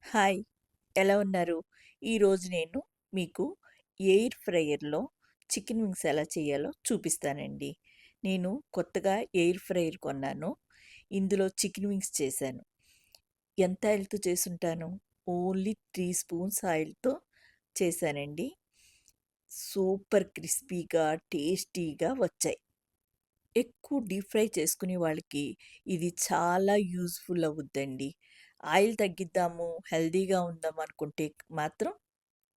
Hi! ఎలా ఉన్నారు? ఈరోజు నేను మీకు ఎయిర్ ఫ్రైయర్‌లో చికెన్ వింగ్స్ ఎలా చేయాలో చూపిస్తానండి. నేను కొత్తగా ఎయిర్ ఫ్రైయర్ కొన్నాను. ఇందులో చికెన్ వింగ్స్ చేశాను. ఎంత ఆయిల్‌తో చేసుంటాను? ఓన్లీ 3 స్పూన్స్ ఆయిల్‌తో చేశానండి. సూపర్ క్రిస్పీగా, టేస్టీగా వచ్చాయి. ఎక్కువ డీప్ ఫ్రై చేసుకునే వాళ్ళకి ఇది చాలా యూజ్‌ఫుల్ అవుద్దండి. ఆయిల్ తగ్గిద్దాము, హెల్తీగా ఉందాం అనుకుంటే మాత్రం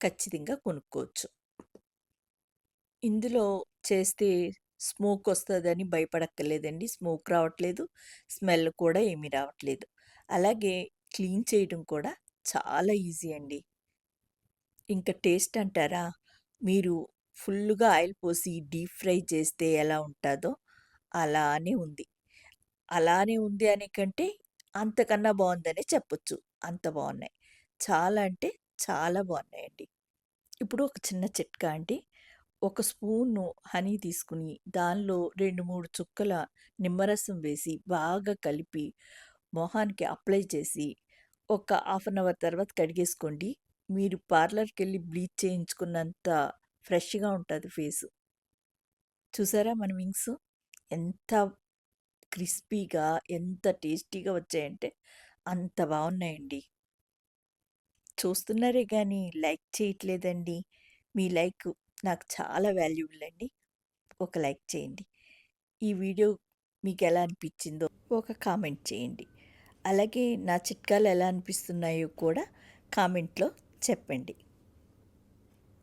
ఖచ్చితంగా కొనుక్కోవచ్చు. ఇందులో చేస్తే స్మోక్ వస్తదని భయపడక్కర్లేదండి. స్మోక్ రావట్లేదు. స్మెల్ కూడా ఏమీ రావట్లేదు. అలాగే క్లీన్ చేయడం కూడా చాలా ఈజీ అండి. ఇంక టేస్ట్ అంటారా? మీరు ఫుల్లుగా ఆయిల్ పోసి డీప్ ఫ్రై చేస్తే ఎలా ఉంటాదో అలానే ఉంది. అలానే ఉంది అనే కంటే అంతకన్నా బావుందనే చెప్పొచ్చు. అంత బావున్నాయి. చాలా అంటే చాలా బావున్నాయండి. ఇప్పుడు ఒక చిన్న చిట్కా అండి. ఒక స్పూను హనీ తీసుకొని, దానిలో 2, 3 చుక్కల నిమ్మరసం వేసి, బాగా కలిపి, మొహానికి అప్లై చేసి, ఒక హాఫ్ అన్ అవర్ తర్వాత కడిగేసుకోండి. మీరు పార్లర్‌కెళ్ళి బ్లీచ్ చేయించుకున్నంత ఫ్రెష్‌గా ఉంటది ఫేసు. చూసారా మన వింగ్స్? ఎంత క్రిస్పీగా, ఎంత టేస్టీగా వచ్చాయంటే, అంత బావున్నాయండి. చూస్తున్నారే గానీ లైక్ చేయట్లేదండి. మీ లైక్ నాకు చాలా వాల్యుబుల్ అండి. ఒక లైక్ చేయండి. ఈ వీడియో మీకెలా అనిపిచ్చిందో ఒక కామెంట్ చేయండి. అలాగే నా చిట్కాలు ఎలా అనిపిస్తున్నాయో కూడా కామెంట్‌లో చెప్పండి.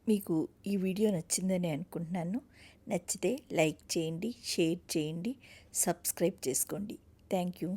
మీకు ఈ వీడియో నచ్చిందని అనుకుంటున్నాను. నచ్చితే లైక్ చేయండి, షేర్ చేయండి, సబ్స్క్రైబ్ చేసుకోండి. Thank you.